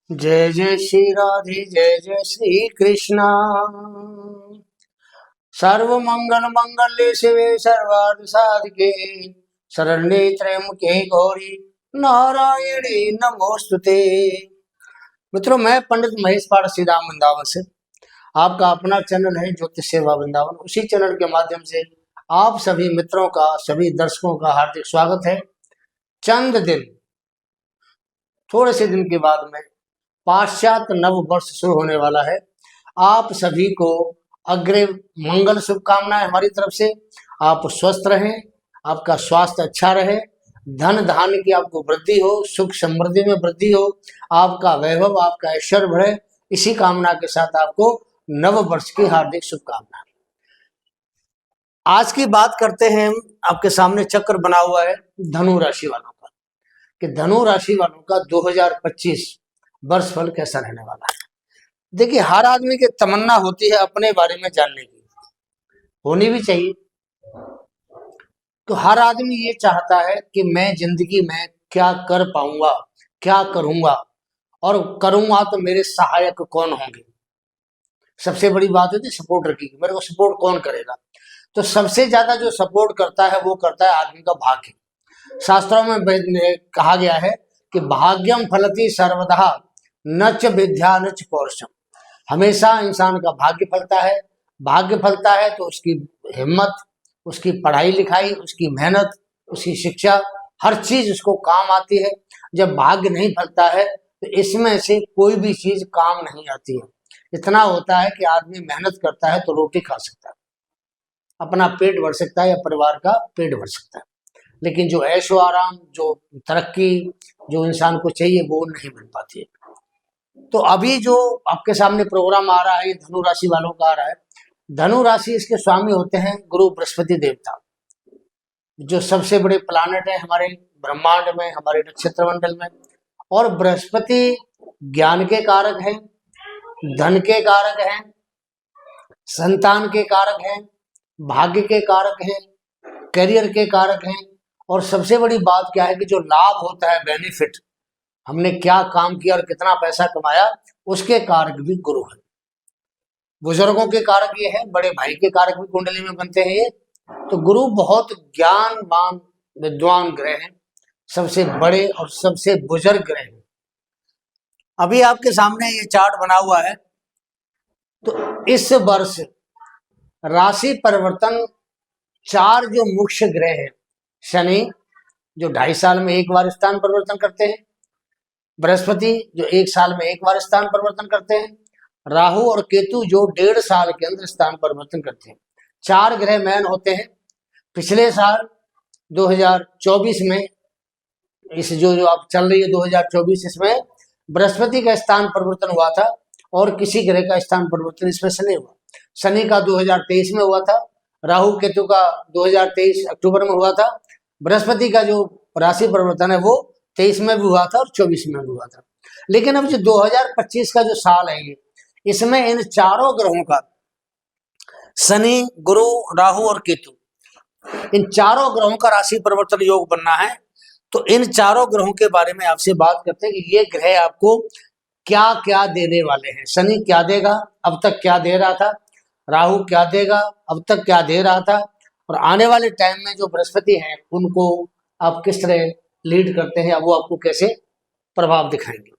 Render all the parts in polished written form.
जय जय श्री राधे जय जय श्री कृष्णा। सर्व मंगल मंगल्ये शिवे सर्वार्थ साधिके शरण्ये त्र्यंबके गौरी नारायणी नमोस्तुते। मित्रों, मैं पंडित महेश पाठ श्रीराम वृंदावन से आपका अपना चैनल है ज्योतिष सेवा वृंदावन। उसी चैनल के माध्यम से आप सभी मित्रों का, सभी दर्शकों का हार्दिक स्वागत है। चंद दिन, थोड़े से दिन के बाद में पाश्चात्य नव वर्ष शुरू होने वाला है। आप सभी को अग्रिम मंगल शुभकामनाएं हमारी तरफ से। आप स्वस्थ रहें, आपका स्वास्थ्य अच्छा रहे, धन धान्य की आपको वृद्धि हो, सुख समृद्धि में वृद्धि हो, आपका वैभव, आपका ऐश्वर्य बढ़े। इसी कामना के साथ आपको नव वर्ष की हार्दिक शुभकामनाएं। आज की बात करते हैं, आपके सामने चक्र बना हुआ है धनु राशि वालों का, कि धनु राशि वालों का 2025 वर्ष फल कैसा रहने वाला है। देखिए, हर आदमी की तमन्ना होती है अपने बारे में जानने की, होनी भी चाहिए। तो हर आदमी ये चाहता है कि मैं जिंदगी में क्या कर पाऊंगा, क्या करूंगा, और करूंगा तो मेरे सहायक कौन होंगे। सबसे बड़ी बात होती है सपोर्टर की, मेरे को सपोर्ट कौन करेगा। तो सबसे ज्यादा जो सपोर्ट करता है वो करता है आदमी का भाग्य। शास्त्रों में कहा गया है कि भाग्यम फलति सर्वदा न च विद्या न च पौरुषम। हमेशा इंसान का भाग्य फलता है। भाग्य फलता है तो उसकी हिम्मत, उसकी पढ़ाई लिखाई, उसकी मेहनत, उसकी शिक्षा, हर चीज उसको काम आती है। जब भाग्य नहीं फलता है तो इसमें से कोई भी चीज काम नहीं आती है। इतना होता है कि आदमी मेहनत करता है तो रोटी खा सकता है, अपना पेट भर सकता है या परिवार का पेट भर सकता है, लेकिन जो ऐशो आराम, जो तरक्की जो इंसान को चाहिए वो नहीं मिल पाती है। तो अभी जो आपके सामने प्रोग्राम आ रहा है ये धनु राशि वालों का आ रहा है। धनु राशि, इसके स्वामी होते हैं गुरु बृहस्पति देवता, जो सबसे बड़े प्लानेट है हमारे ब्रह्मांड में, हमारे नक्षत्र मंडल में। और बृहस्पति ज्ञान के कारक हैं, धन के कारक हैं, संतान के कारक हैं, भाग्य के कारक हैं, करियर के कारक हैं। और सबसे बड़ी बात क्या है कि जो लाभ होता है, बेनिफिट, हमने क्या काम किया और कितना पैसा कमाया, उसके कारक भी गुरु है। बुजुर्गों के कारक ये है, बड़े भाई के कारक भी कुंडली में बनते हैं ये। तो गुरु बहुत ज्ञानवान विद्वान ग्रह हैं, सबसे बड़े और सबसे बुजुर्ग ग्रह हैं। अभी आपके सामने ये चार्ट बना हुआ है। तो इस वर्ष राशि परिवर्तन 4 जो मुख्य ग्रह हैं, शनि जो 2.5 साल में एक बार स्थान परिवर्तन करते हैं, बृहस्पति जो 1 साल में एक बार स्थान परिवर्तन करते हैं, राहु और केतु जो 1.5 साल के अंदर स्थान परिवर्तन करते हैं। 4 ग्रह मैन होते हैं। पिछले साल 2024 में, इस जो आप चल रही है 2024, इसमें बृहस्पति का स्थान परिवर्तन हुआ था और किसी ग्रह का स्थान परिवर्तन इसमें से नहीं हुआ। शनि का 2023 में हुआ था, राहु केतु का 2023 अक्टूबर में हुआ था, बृहस्पति का जो राशि परिवर्तन है वो 23 में भी हुआ था और 24 में भी हुआ था। लेकिन अब जो 2025 का जो साल है ये, इसमें इन चारों ग्रहों का, शनि, गुरु, राहु और केतु, इन चारों ग्रहों का राशि परिवर्तन योग बनना है। तो इन चारों ग्रहों के बारे में आपसे बात करते हैं कि ये ग्रह आपको क्या क्या देने वाले हैं। शनि क्या देगा, अब तक क्या दे रहा था, राहु क्या देगा, अब तक क्या दे रहा था, और आने वाले टाइम में जो बृहस्पति हैं उनको आप किस तरह लीड करते हैं, वो आपको कैसे प्रभाव दिखाएंगे।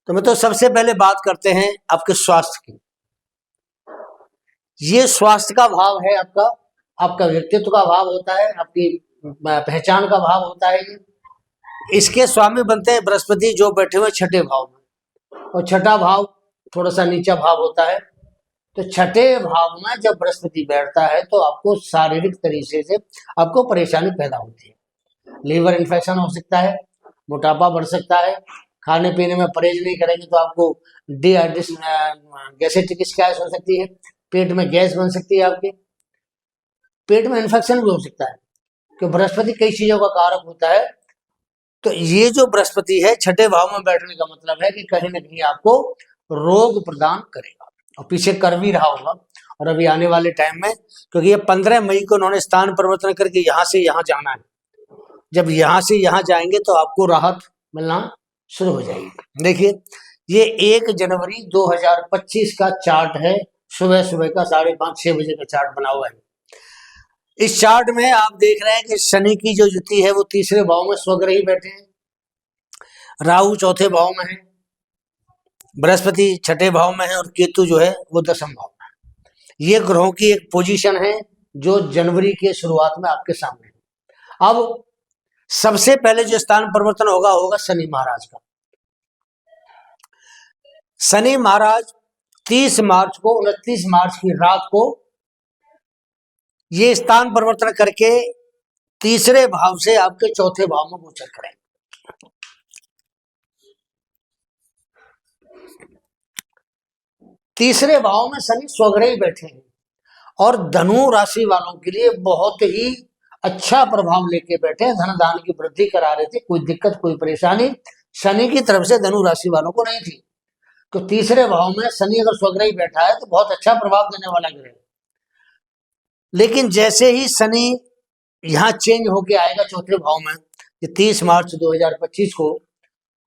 तो मैं तो सबसे पहले बात करते हैं आपके स्वास्थ्य की। ये स्वास्थ्य का भाव है आपका, आपका व्यक्तित्व का भाव होता है, आपकी पहचान का भाव होता है ये। इसके स्वामी बनते हैं बृहस्पति, जो बैठे हुए छठे भाव में, और छठा भाव थोड़ा सा नीचा भाव होता है। तो छठे भाव में जब बृहस्पति बैठता है तो आपको शारीरिक तरीके से आपको परेशानी पैदा होती है। लीवर इन्फेक्शन हो सकता है, मोटापा बढ़ सकता है, खाने पीने में परहेज नहीं करेंगे तो आपको गैस्ट्रिक शिकायत हो सकती है, पेट में गैस बन सकती है, आपके पेट में इन्फेक्शन भी हो सकता है, क्योंकि बृहस्पति कई चीजों का कारक होता है। तो ये जो बृहस्पति है छठे भाव में बैठने का मतलब है कि कहीं ना कहीं आपको रोग प्रदान करेगा, और पीछे कर भी रहा होगा। और अभी आने वाले टाइम में, क्योंकि ये 15 मई को उन्होंने स्थान परिवर्तन करके यहाँ से यहाँ जाना है, जब यहाँ से यहाँ जाएंगे तो आपको राहत मिलना शुरू हो जाएगी। देखिए, ये 1 जनवरी 2025 का चार्ट है, सुबह सुबह का 5:30-6 बजे का चार्ट बना हुआ है। इस चार्ट में आप देख रहे हैं कि शनि की जो युति है वो तीसरे भाव में स्वग्रही बैठे हैं, राहु चौथे भाव में है, बृहस्पति छठे भाव में है और केतु जो है वो 10वें भाव में है। ये ग्रहों की एक पोजीशन है जो जनवरी के शुरुआत में आपके सामने है। अब सबसे पहले जो स्थान परिवर्तन होगा शनि महाराज का। शनि महाराज 30 मार्च को 29 मार्च की रात को ये स्थान परिवर्तन करके तीसरे भाव से आपके चौथे भाव में गोचर करेंगे। तीसरे भाव में शनि स्वग्रही बैठे हैं और धनु राशि वालों के लिए बहुत ही अच्छा प्रभाव लेके बैठे हैं। धन दान की वृद्धि करा रहे थे, कोई दिक्कत कोई परेशानी शनि की तरफ से धनु राशि वालों को नहीं थी। तो तीसरे भाव में शनि अगर स्वग्रही बैठा है तो बहुत अच्छा प्रभाव देने वाला ग्रह। लेकिन जैसे ही शनि यहाँ चेंज होके आएगा चौथे भाव में 30 मार्च 2025 को,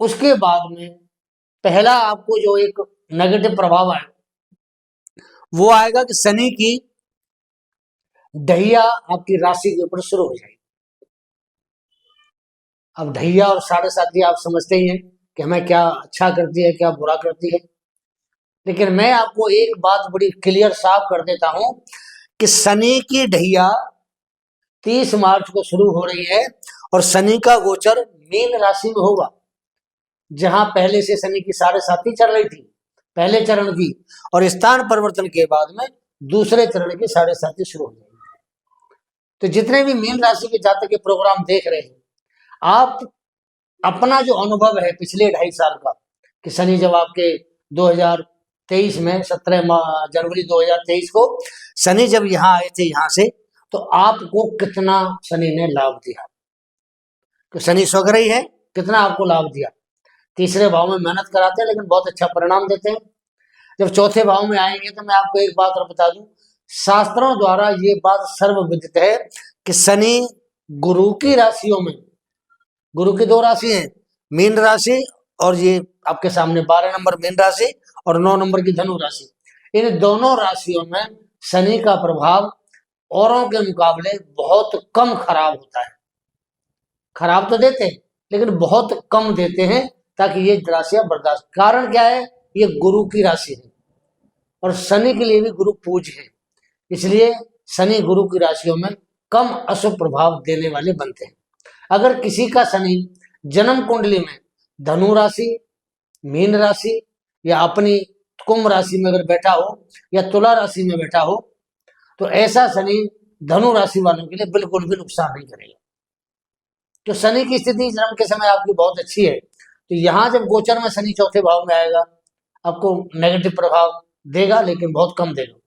उसके बाद में पहला आपको जो एक नेगेटिव प्रभाव है वो आएगा कि शनि की ढैया आपकी राशि के ऊपर शुरू हो जाएगी। अब ढैया और 7.5 आप समझते ही हैं कि हमें क्या अच्छा करती है क्या बुरा करती है, लेकिन मैं आपको एक बात बड़ी क्लियर साफ कर देता हूं कि शनि की ढैया 30 मार्च को शुरू हो रही है और शनि का गोचर मीन राशि में होगा, जहां पहले से शनि की 7.5 चल रही थी पहले चरण की, और स्थान परिवर्तन के बाद में दूसरे चरण की 7.5 शुरू हो जाएगी। तो जितने भी मीन राशि के जातक के प्रोग्राम देख रहे हैं, आप अपना जो अनुभव है पिछले 2.5 साल का कि शनि जब आपके 2023 में 17 जनवरी 2023 को शनि जब यहाँ आए थे यहाँ से, तो आपको कितना शनि ने लाभ दिया। तो शनि स्वग्रही है, कितना आपको लाभ दिया। तीसरे भाव में मेहनत कराते हैं लेकिन बहुत अच्छा परिणाम देते हैं। जब चौथे भाव में आएंगे तो मैं आपको एक बात और बता दूं, शास्त्रों द्वारा ये बात सर्वविदित है कि शनि गुरु की राशियों में, गुरु की 2 राशि हैं, मीन राशि और ये आपके सामने 12 नंबर मीन राशि और 9 नंबर की धनु राशि, इन दोनों राशियों में शनि का प्रभाव औरों के मुकाबले बहुत कम खराब होता है। खराब तो देते हैं लेकिन बहुत कम देते हैं, ताकि ये राशियां बर्दाश्त। कारण क्या है, ये गुरु की राशि है और शनि के लिए भी गुरु पूज्य है, इसलिए शनि गुरु की राशियों में कम अशुभ प्रभाव देने वाले बनते हैं। अगर किसी का शनि जन्म कुंडली में धनु राशि, मीन राशि या अपनी कुंभ राशि में अगर बैठा हो या तुला राशि में बैठा हो, तो ऐसा शनि धनु राशि वालों के लिए बिल्कुल भी नुकसान नहीं करेगा। तो शनि की स्थिति जन्म के समय आपकी बहुत अच्छी है, तो यहाँ जब गोचर में शनि चौथे भाव में आएगा, आपको नेगेटिव प्रभाव देगा लेकिन बहुत कम देगा।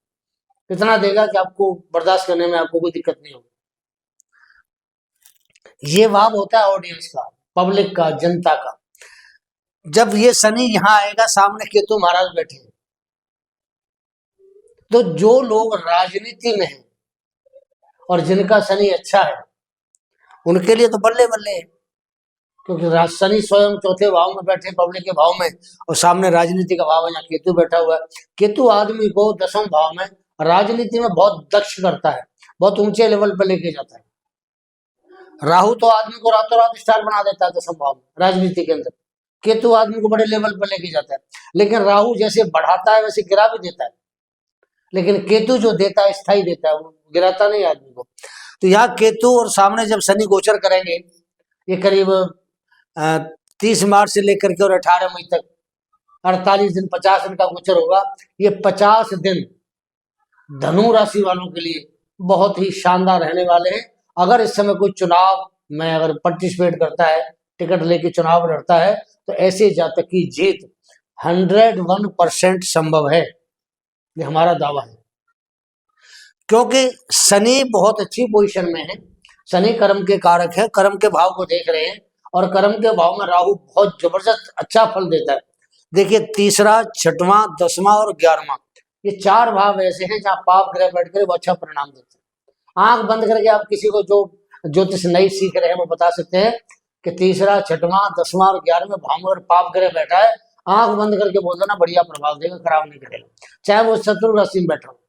इतना देगा कि आपको बर्दाश्त करने में आपको कोई दिक्कत नहीं होगी। ये भाव होता है ऑडियंस का, पब्लिक का, जनता का। जब ये शनि यहाँ आएगा, सामने केतु महाराज बैठे हैं, तो जो लोग राजनीति में हैं और जिनका शनि अच्छा है उनके लिए तो बल्ले बल्ले है, क्योंकि शनि स्वयं चौथे भाव में बैठे पब्लिक के भाव में, और सामने राजनीति का भाव है यहाँ केतु बैठा हुआ है। केतु आदमी को 10वें भाव में राजनीति में बहुत दक्ष करता है, बहुत ऊंचे लेवल पर लेके जाता है। राहु तो आदमी को रातों रात स्टार बना देता है 10वें भाव में राजनीति के अंदर, केतु आदमी को बड़े लेवल पर लेके जाता है। लेकिन राहु जैसे बढ़ाता है वैसे गिरा भी देता है, लेकिन केतु जो देता है स्थायी देता है, वो गिराता नहीं आदमी को। तो यहाँ केतु और सामने जब शनि गोचर करेंगे, ये करीब 30 मार्च से लेकर के और 18 मई तक 48 दिन 50 दिन का गोचर होगा। ये 50 दिन धनु राशि वालों के लिए बहुत ही शानदार रहने वाले हैं। अगर इस समय कोई चुनाव में अगर पार्टिसिपेट करता है, टिकट लेके चुनाव लड़ता है, तो ऐसे जातक की जीत 101% संभव है, ये हमारा दावा है। क्योंकि शनि बहुत अच्छी पोजीशन में है, शनि कर्म के कारक है, कर्म के भाव को देख रहे हैं, और कर्म के भाव में राहु बहुत जबरदस्त अच्छा फल देता है। देखिए, तीसरा, छठवां, 10वां और 11वां, ये 4 भाव ऐसे हैं जहाँ पाप ग्रह बैठ कर वो अच्छा परिणाम देते हैं। आंख बंद करके आप किसी को जो ज्योतिष नहीं सीख रहे हैं वो बता सकते हैं कि तीसरा, छठवां, 10वां और 11वें भाव में अगर पाप ग्रह बैठा है, आंख बंद करके बोल देना, बढ़िया प्रभाव देगा, खराब नहीं करेगा। चाहे वो शत्रु राशि में बैठा हो,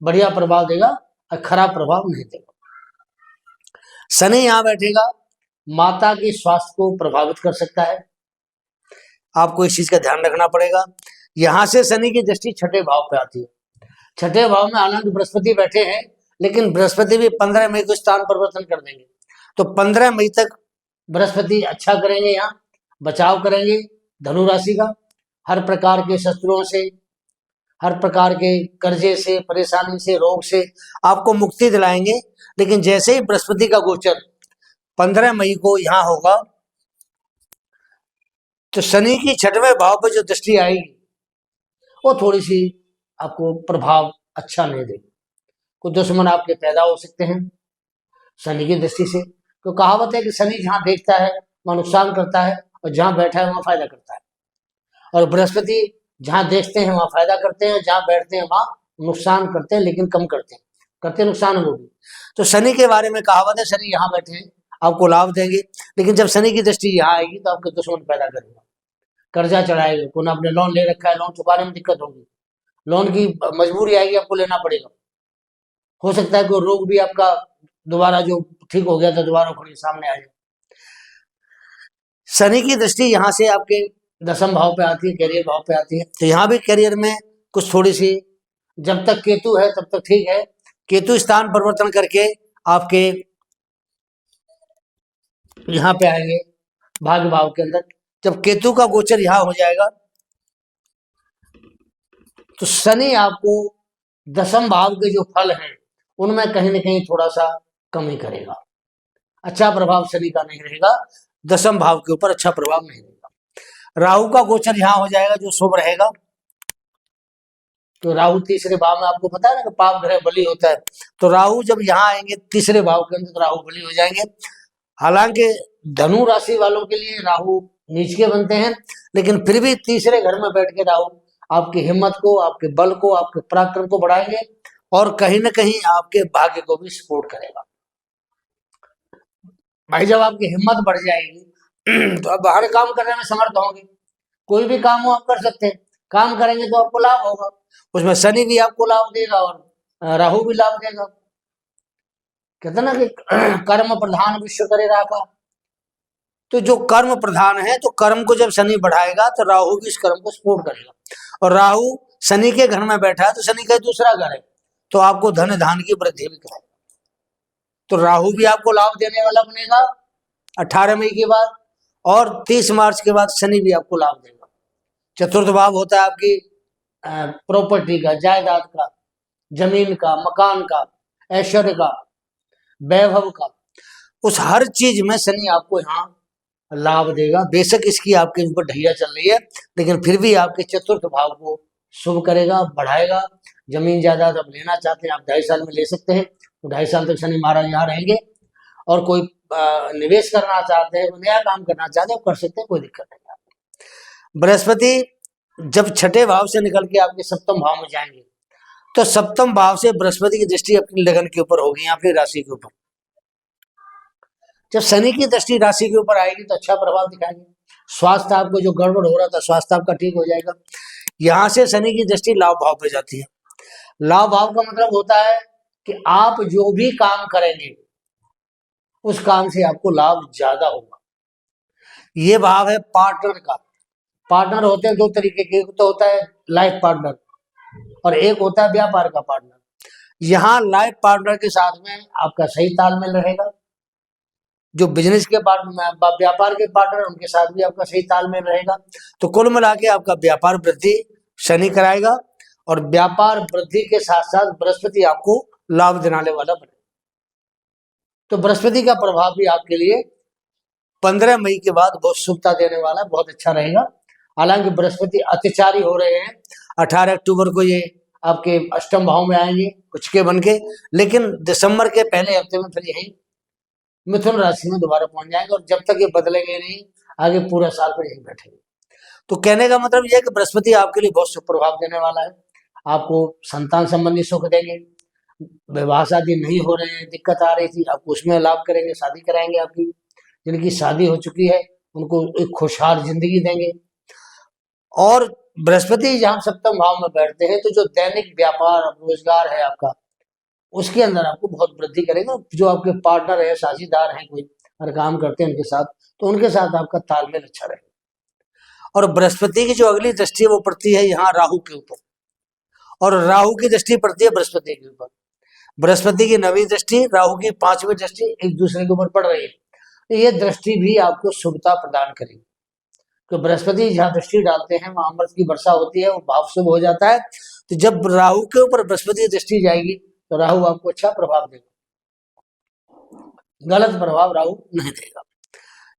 बढ़िया प्रभाव देगा और खराब प्रभाव नहीं देगा। शनि यहां बैठेगा, माता के स्वास्थ्य को प्रभावित कर सकता है, आपको इस चीज का ध्यान रखना पड़ेगा। यहां से शनि की दृष्टि छठे भाव पे आती है। छठे भाव में हालांकि बृहस्पति बैठे हैं, लेकिन बृहस्पति भी 15 मई को स्थान परिवर्तन कर देंगे, तो 15 मई तक बृहस्पति अच्छा करेंगे, यहाँ बचाव करेंगे धनु राशि का, हर प्रकार के शत्रुओं से, हर प्रकार के कर्जे से, परेशानी से, रोग से आपको मुक्ति दिलाएंगे। लेकिन जैसे ही बृहस्पति का गोचर 15 मई को यहाँ होगा, तो शनि की छठवें भाव पर जो दृष्टि आएगी वो थोड़ी सी आपको प्रभाव अच्छा नहीं देगी। कुछ दुश्मन आपके पैदा हो सकते हैं शनि की दृष्टि से। तो कहावत है कि शनि जहां देखता है वहां नुकसान करता है, और जहां बैठा है वहां फायदा करता है। और बृहस्पति जहां देखते हैं वहां फायदा करते हैं, जहां बैठते हैं वहां नुकसान करते हैं, लेकिन कम करते नुकसान वो भी। तो शनि के बारे में कहावत है, शनि यहाँ बैठे हैं आपको लाभ देंगे, लेकिन जब शनि की दृष्टि यहाँ आएगी तो आपके दुश्मन पैदा करेगा, कर्जा चढ़ाएगा, कोई आपने लोन ले रखा है, लोन चुकाने में दिक्कत होगी, लोन की मजबूरी आएगी, आपको लेना पड़ेगा। हो सकता है कोई रोग भी आपका दोबारा जो ठीक हो गया था दोबारा खुद सामने आ जाए। शनि की दृष्टि यहाँ से आपके दसम भाव पे आती है, करियर भाव पे आती है, तो यहाँ भी करियर में कुछ थोड़ी सी, जब तक केतु है तब तक ठीक है, केतु स्थान परिवर्तन करके आपके यहाँ पे आएंगे भाग्य भाव के अंदर। जब केतु का गोचर यहाँ हो जाएगा तो शनि आपको दसम भाव के जो फल हैं उनमें कहीं ना कहीं थोड़ा सा कमी करेगा, अच्छा प्रभाव शनि का नहीं रहेगा, दसम भाव के ऊपर अच्छा प्रभाव नहीं रहेगा। राहु का गोचर यहाँ हो जाएगा जो शुभ रहेगा, तो राहु तीसरे भाव में, आपको पता है ना कि पाप ग्रह बलि होता है, तो राहु जब यहाँ आएंगे तीसरे भाव के अंदर तो राहु बलि हो जाएंगे। हालांकि धनु राशि वालों के लिए राहु नीच के बनते हैं, लेकिन फिर भी तीसरे घर में बैठ के राहु आपकी हिम्मत को, आपके बल को, आपके पराक्रम को बढ़ाएंगे और कहीं ना कहीं आपके भाग्य को भी सपोर्ट करेगा। भाई जब आपकी हिम्मत बढ़ जाएगी तो आप बाहर काम करने में समर्थ होंगे, कोई भी काम हो आप कर सकते हैं, काम करेंगे तो आपको लाभ होगा, उसमें शनि भी आपको लाभ देगा और राहु भी लाभ देगा। कहते ना कि कर्म प्रधान विश्व करे राखा, तो जो कर्म प्रधान है तो कर्म को जब शनि बढ़ाएगा तो राहु भी इस कर्म को सपोर्ट करेगा, और राहु शनि के घर में बैठा है तो शनि का दूसरा घर है, तो आपको धन धान की वृद्धि भी करेगा। तो राहु भी आपको लाभ देने वाला बनेगा 18 मई के बाद, और 30 मार्च के बाद शनि भी आपको लाभ देगा। चतुर्थ भाव होता है आपकी प्रॉपर्टी का, जायदाद का, जमीन का, मकान का, ऐश्वर्य का, वैभव का, उस हर चीज में शनि आपको यहाँ लाभ देगा। बेशक इसकी आपके ऊपर ढैया चल रही है, लेकिन फिर भी आपके चतुर्थ भाव को शुभ करेगा, बढ़ाएगा। जमीन जायदाद आप लेना चाहते हैं आप 2.5 साल में ले सकते हैं, तो 2.5 साल तक शनि महाराज यहाँ रहेंगे। और कोई निवेश करना चाहते हैं, नया काम करना चाहते हैं, कर सकते हैं, कोई दिक्कत नहीं है। बृहस्पति जब छठे भाव से निकल के आपके सप्तम भाव में जाएंगे, तो सप्तम भाव से बृहस्पति की दृष्टि अपनी लगन के ऊपर होगी, अपनी राशि के ऊपर। जब शनि की दृष्टि राशि के ऊपर आएगी तो अच्छा प्रभाव दिखाएंगे। स्वास्थ्य आपको जो गड़बड़ हो रहा था, स्वास्थ्य आपका ठीक हो जाएगा। यहां से शनि की दृष्टि लाभ भाव पे जाती है। लाभ भाव का मतलब होता है कि आप जो भी काम करेंगे उस काम से आपको लाभ ज्यादा होगा। ये भाव है पार्टनर का। पार्टनर होते हैं दो तरीके के, एक तो होता है लाइफ पार्टनर और एक होता है व्यापार का पार्टनर। यहाँ लाइफ पार्टनर के साथ में आपका सही तालमेल रहेगा। जो बिजनेस के व्यापार के पार्टनर उनके साथ भी आपका सही तालमेल रहेगा। तो कुल मिला के आपका व्यापार वृद्धि शनि कराएगा, और व्यापार वृद्धि के साथ साथ बृहस्पति आपको लाभ दिलाने वाला बनेगा। तो बृहस्पति का प्रभाव भी आपके लिए 15 मई के बाद बहुत शुभता देने वाला, बहुत अच्छा रहेगा। हालांकि बृहस्पति अत्याचारी हो रहे हैं, 18 अक्टूबर को ये आपके अष्टम भाव में आएंगे कुछ के बन के, लेकिन दिसंबर के पहले हफ्ते में फिर यही मिथुन राशि में दोबारा पहुंच जाएंगे, और जब तक ये बदलेंगे नहीं आगे पूरा साल पर यही बैठेंगे। तो कहने का मतलब यह है कि बृहस्पति आपके लिए बहुत शुभ प्रभाव देने वाला है। आपको संतान संबंधी सुख देंगे, विवाह शादी नहीं हो रहे हैं, दिक्कत आ रही थी, आपको उसमें लाभ करेंगे, शादी कराएंगे। आपकी जिनकी शादी हो चुकी है उनको एक खुशहाल जिंदगी देंगे। और बृहस्पति जहां सप्तम भाव में बैठते हैं तो जो दैनिक व्यापार रोजगार है आपका, उसके अंदर आपको बहुत वृद्धि करेगा। जो आपके पार्टनर है, साझीदार हैं, कोई हर काम करते हैं उनके साथ, तो उनके साथ आपका तालमेल अच्छा रहेगा। और बृहस्पति की जो अगली दृष्टि है वो पड़ती है यहाँ राहु के ऊपर, और राहु की दृष्टि पड़ती है बृहस्पति के ऊपर। बृहस्पति की 9वीं दृष्टि, राहु की 5वीं दृष्टि एक दूसरे के ऊपर पड़ रही है, तो ये दृष्टि भी आपको शुभता प्रदान करेगी। तो बृहस्पति जहाँ दृष्टि डालते हैं वहां अमृत की वर्षा होती है, वो भाव शुभ हो जाता है। तो जब राहु के ऊपर बृहस्पति की दृष्टि जाएगी तो राहु आपको अच्छा प्रभाव देगा, गलत प्रभाव राहु नहीं देगा।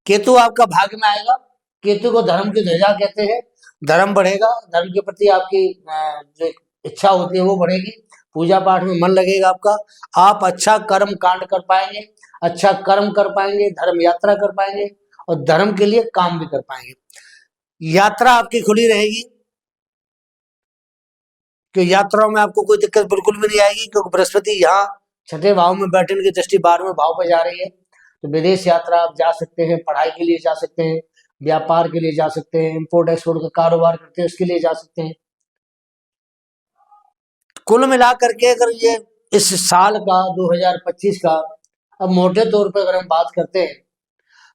केतु आपका भाग्य में आएगा। केतु को धर्म की ध्वजा कहते हैं। धर्म बढ़ेगा, धर्म के प्रति आपकी जो इच्छा होती है वो बढ़ेगी, पूजा पाठ में मन लगेगा आपका, आप अच्छा कर्म कांड कर पाएंगे, अच्छा कर्म कर पाएंगे, धर्म यात्रा कर पाएंगे और धर्म के लिए काम भी कर पाएंगे। यात्रा आपकी खुली रहेगी, कि यात्राओं में आपको कोई दिक्कत बिल्कुल भी नहीं आएगी, क्योंकि बृहस्पति यहाँ 6ठे भाव में बैठे, उनकी दृष्टि 12वें भाव पर जा रही है। तो विदेश यात्रा आप जा सकते हैं, पढ़ाई के लिए जा सकते हैं, व्यापार के लिए जा सकते हैं, इंपोर्ट एक्सपोर्ट का कारोबार करते हैं उसके लिए जा सकते हैं। कुल मिलाकर के अगर ये इस साल का 2025 का अब मोटे तौर पर अगर हम बात करते हैं,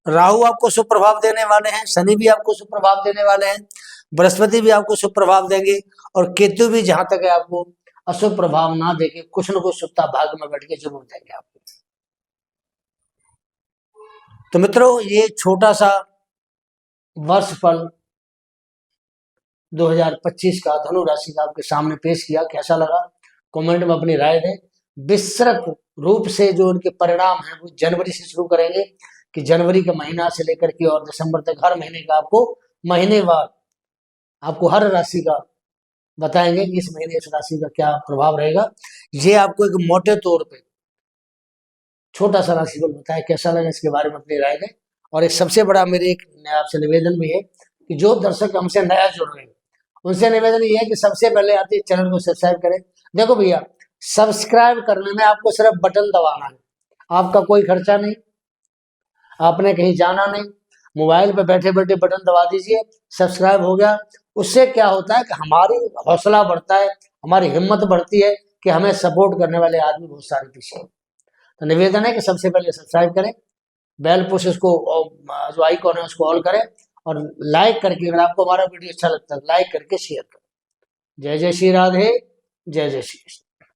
राहु आपको शुभ प्रभाव देने वाले हैं, शनि भी आपको शुभ प्रभाव देने वाले हैं, बृहस्पति भी आपको शुभ प्रभाव देंगे, और केतु भी जहां तक है आपको अशुभ प्रभाव ना देके कुछ न कुछ शुभता भाग में बैठ के जरूर देंगे आपको। तो मित्रों, ये छोटा सा वर्ष फल 2025 का धनु राशि का आपके सामने पेश किया। कैसा लगा कमेंट में अपनी राय दें। विस्तृत रूप से जो उनके परिणाम हैं वो जनवरी से शुरू करेंगे, कि जनवरी का महीना से लेकर के और दिसंबर तक हर महीने का आपको महीनेवार आपको हर राशि का बताएंगे कि इस महीने इस राशि का क्या प्रभाव रहेगा। ये आपको एक मोटे तौर पे छोटा सा राशिफल बताया। कैसा लगा इसके बारे में अपनी राय दें। और एक सबसे बड़ा मेरे एक आपसे निवेदन भी है कि जो दर्शक हमसे नया जुड़ रहे हैं उनसे निवेदन ये है कि सबसे पहले आप इस चैनल को सब्सक्राइब करें। देखो भैया, सब्सक्राइब करने में आपको सिर्फ बटन दबाना है, आपका कोई खर्चा नहीं, आपने कहीं जाना नहीं, मोबाइल पे बैठे बैठे बटन दबा दीजिए, सब्सक्राइब हो गया। उससे क्या होता है कि हमारी हौसला बढ़ता है, हमारी हिम्मत बढ़ती है कि हमें सपोर्ट करने वाले आदमी बहुत सारे पीछे हैं। तो निवेदन है कि सबसे पहले सब्सक्राइब करें, बेल पुश इसको जो आइकॉन है उसको ऑल करें, और लाइक करके अगर आपको हमारा वीडियो अच्छा लगता है लाइक करके शेयर करें। जय जय श्री राधे, जय जय श्री कृष्ण।